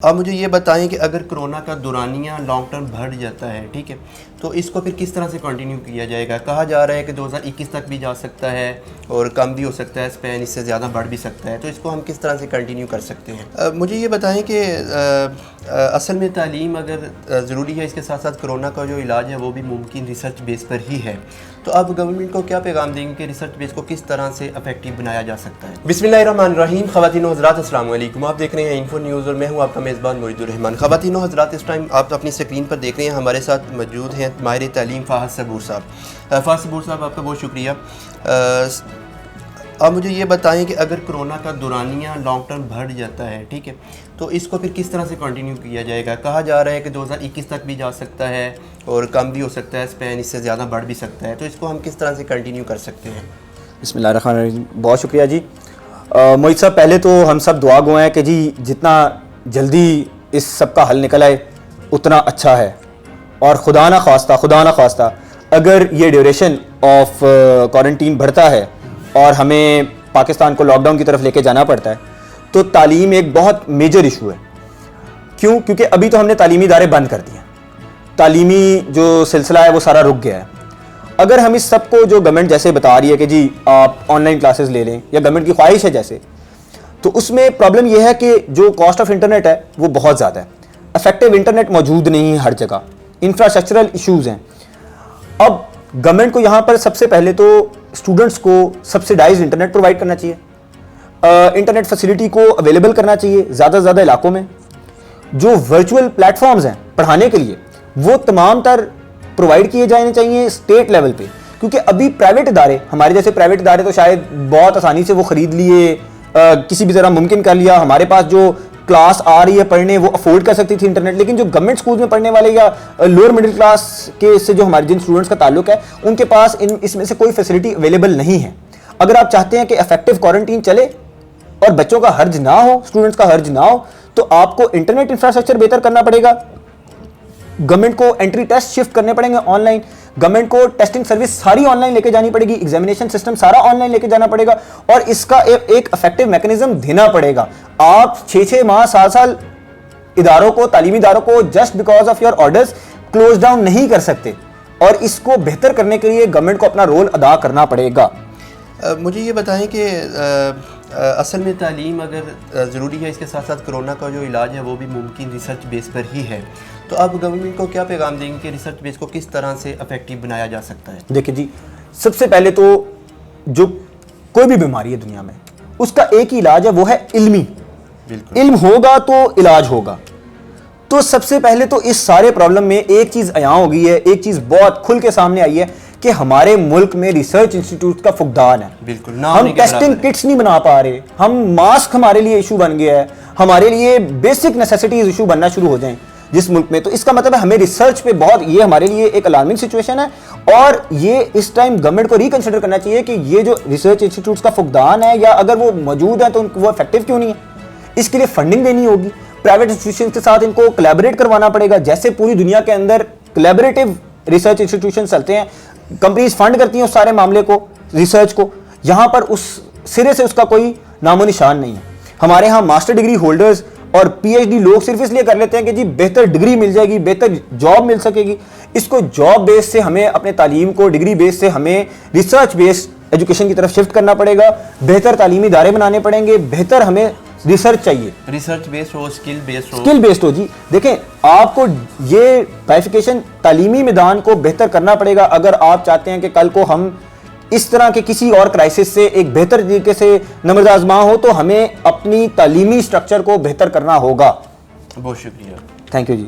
آپ مجھے یہ بتائیں کہ اگر کرونا کا دورانیہ لانگ ٹرم بڑھ جاتا ہے، ٹھیک ہے، تو اس کو پھر کس طرح سے کنٹینیو کیا جائے گا؟ کہا جا رہا ہے کہ 2021 تک بھی جا سکتا ہے اور کم بھی ہو سکتا ہے، اسپین اس سے زیادہ بڑھ بھی سکتا ہے، تو اس کو ہم کس طرح سے کنٹینیو کر سکتے ہیں؟ مجھے یہ بتائیں کہ اصل میں تعلیم اگر ضروری ہے، اس کے ساتھ ساتھ کرونا کا جو علاج ہے وہ بھی ممکن ریسرچ بیس پر ہی ہے، تو آپ گورنمنٹ کو کیا پیغام دیں گے کہ ریسرچ بیس کو کس طرح سے افیکٹو بنایا جا سکتا ہے؟ بسم اللہ الرحمن الرحیم۔ خواتین و حضرات السلام علیکم، آپ دیکھ رہے ہیں انفو نیوز اور میں ہوں آپ کا میزبان مرید الرحمان۔ خواتین و حضرات، اس ٹائم آپ اپنی اسکرین پر دیکھ رہے ہیں ہمارے ساتھ موجود ہیں ماہر تعلیم فہد صبور صاحب۔ فہد صبور صاحب، آپ کا بہت شکریہ۔ آپ مجھے یہ بتائیں کہ اگر کرونا کا دورانیہ لانگ ٹرم بڑھ جاتا ہے، ٹھیک ہے، تو اس کو پھر کس طرح سے کنٹینیو کیا جائے گا؟ کہا جا رہا ہے کہ 2021 تک بھی جا سکتا ہے اور کم بھی ہو سکتا ہے، اسپین اس سے زیادہ بڑھ بھی سکتا ہے، تو اس کو ہم کس طرح سے کنٹینیو کر سکتے ہیں؟ بسم اللہ الرحمن الرحیم، بہت شکریہ جی۔ موہد صاحب، پہلے تو ہم سب دعا گو ہیں کہ جی جتنا جلدی اس سب کا حل نکل آئے اتنا اچھا ہے، اور خدا نہ خواستہ اگر یہ ڈیوریشن آف کوارنٹین بڑھتا ہے اور ہمیں پاکستان کو لاک ڈاؤن کی طرف لے کے جانا پڑتا ہے تو تعلیم ایک بہت میجر ایشو ہے۔ کیونکہ ابھی تو ہم نے تعلیمی ادارے بند کر دیے، تعلیمی جو سلسلہ ہے وہ سارا رک گیا ہے۔ اگر ہم اس سب کو جو گورنمنٹ جیسے بتا رہی ہے کہ جی آپ آن لائن کلاسز لے لیں، یا گورنمنٹ کی خواہش ہے جیسے، تو اس میں پرابلم یہ ہے کہ جو کاسٹ آف انٹرنیٹ ہے وہ بہت زیادہ ہے، افیکٹو انٹرنیٹ موجود نہیں ہے ہر جگہ، انفراسٹرکچرل ایشوز ہیں۔ اب گورنمنٹ کو یہاں پر سب سے پہلے تو اسٹوڈنٹس کو سبسیڈائز انٹرنیٹ پرووائڈ کرنا چاہیے، انٹرنیٹ فیسلٹی کو اویلیبل کرنا چاہیے زیادہ سے زیادہ علاقوں میں۔ جو ورچوئل پلیٹ فارمز ہیں پڑھانے کے لیے وہ تمام تر پرووائڈ کیے جانے چاہیے اسٹیٹ لیول پہ، کیونکہ ابھی پرائیویٹ ادارے، ہمارے جیسے پرائیویٹ ادارے تو شاید بہت آسانی سے وہ خرید لیے، کسی بھی طرح ممکن کر لیا، ہمارے پاس جو کلاس آ رہی ہے پڑھنے وہ افورڈ کر سکتی تھی انٹرنیٹ، لیکن جو گورنمنٹ اسکول میں پڑھنے والے یا لوور مڈل کلاس کے سے جو ہمارے جن اسٹوڈنٹس کا تعلق ہے ان کے پاس اس میں سے کوئی فیسلٹی اویلیبل نہیں ہے۔ اگر آپ چاہتے ہیں کہ افیکٹو کوارنٹین چلے اور بچوں کا حرج نہ ہو، اسٹوڈنٹس کا حرج نہ ہو، تو آپ کو انٹرنیٹ انفراسٹرکچر بہتر کرنا پڑے گا، گورنمنٹ کو انٹری ٹیسٹ شفٹ کرنے پڑیں گے آن لائن، گورنمنٹ کو ٹیسٹنگ سروس ساری آن لائن لے کے جانی پڑے گی، ایگزامینیشن سسٹم سارا آن لائن لے کے جانا پڑے گا، اور اس کا ایک افیکٹو میکنزم دینا پڑے گا۔ آپ 6 ماہ سال اداروں کو، تعلیمی اداروں کو just because of your orders close down نہیں کر سکتے، اور اس کو بہتر کرنے کے لیے گورنمنٹ کو اپنا رول ادا کرنا پڑے گا۔ مجھے یہ بتائیں کہ اصل میں تعلیم اگر ضروری ہے، اس کے ساتھ ساتھ کرونا کا جو علاج ہے وہ بھی ممکن ریسرچ بیس پر ہی ہے، تو آپ گورنمنٹ کو کیا پیغام دیں گے کہ ریسرچ بیس کو کس طرح سے افیکٹو بنایا جا سکتا ہے؟ دیکھیں جی، سب سے پہلے تو جو کوئی بھی بیماری ہے دنیا میں اس کا ایک ہی علاج ہے، وہ ہے علمی۔ بالکل، علم ہوگا تو علاج ہوگا۔ تو سب سے پہلے تو اس سارے پرابلم میں ایک چیز عیاں ہو گئی ہے، ایک چیز بہت کھل کے سامنے آئی ہے کہ ہمارے ملک میں ریسرچ انسٹیٹیوٹ کا فقدان ہے۔ بالکل، ہم ٹیسٹنگ کٹس نہیں بنا پا رہے، ہم ماسک ہمارے لیے ایشو بن گیا ہے، ہمارے لیے بیسک نیسیسٹیز ایشو بننا شروع ہو جائیں جس ملک میں، تو اس کا مطلب ہے ہمیں ریسرچ پہ بہت، یہ ہمارے لیے ایک الارمنگ سچویشن ہے، اور یہ اس ٹائم گورنمنٹ کو ریکنسیڈر کرنا چاہیے کہ یہ جو ریسرچ انسٹیٹیوٹس کا فقدان ہے، یا اگر وہ موجود ہیں تو وہ افیکٹو کیوں نہیں ہے، اس کے لیے فنڈنگ دینی ہوگی، پرائیویٹ انسٹیٹیوشن کے ساتھ ان کو کولیبریٹ کروانا پڑے گا، جیسے پوری دنیا کے اندر کولیبریٹو ریسرچ انسٹیٹیوشن چلتے ہیں، کمپنیز فنڈ کرتی ہیں اس سارے معاملے کو، ریسرچ کو، یہاں پر اس سرے سے اس کا کوئی نام و نشان نہیں ہے۔ ہمارے ہاں ماسٹر ڈگری ہولڈرز اور پی ایچ ڈی لوگ صرف اس لیے کر لیتے ہیں کہ جی بہتر ڈگری مل جائے گی، بہتر جاب مل سکے گی، اس کو جاب بیس سے ہمیں اپنے تعلیم کو ڈگری بیس سے ہمیں ریسرچ بیس ایجوکیشن کی طرف شفٹ کرنا پڑے گا، بہتر تعلیمی ادارے بنانے پڑیں گے، بہتر ہمیں ریسرچ چاہیے، ریسرچ بیسڈ ہو، اسکل بیسڈ ہو۔ جی دیکھیں، آپ کو یہ بائیفیکیشن تعلیمی میدان کو بہتر کرنا پڑے گا اگر آپ چاہتے ہیں کہ کل کو ہم اس طرح کے کسی اور کرائسس سے ایک بہتر طریقے سے نمرد آزما ہو، تو ہمیں اپنی تعلیمی اسٹرکچر کو بہتر کرنا ہوگا۔ بہت شکریہ، تھینک یو جی۔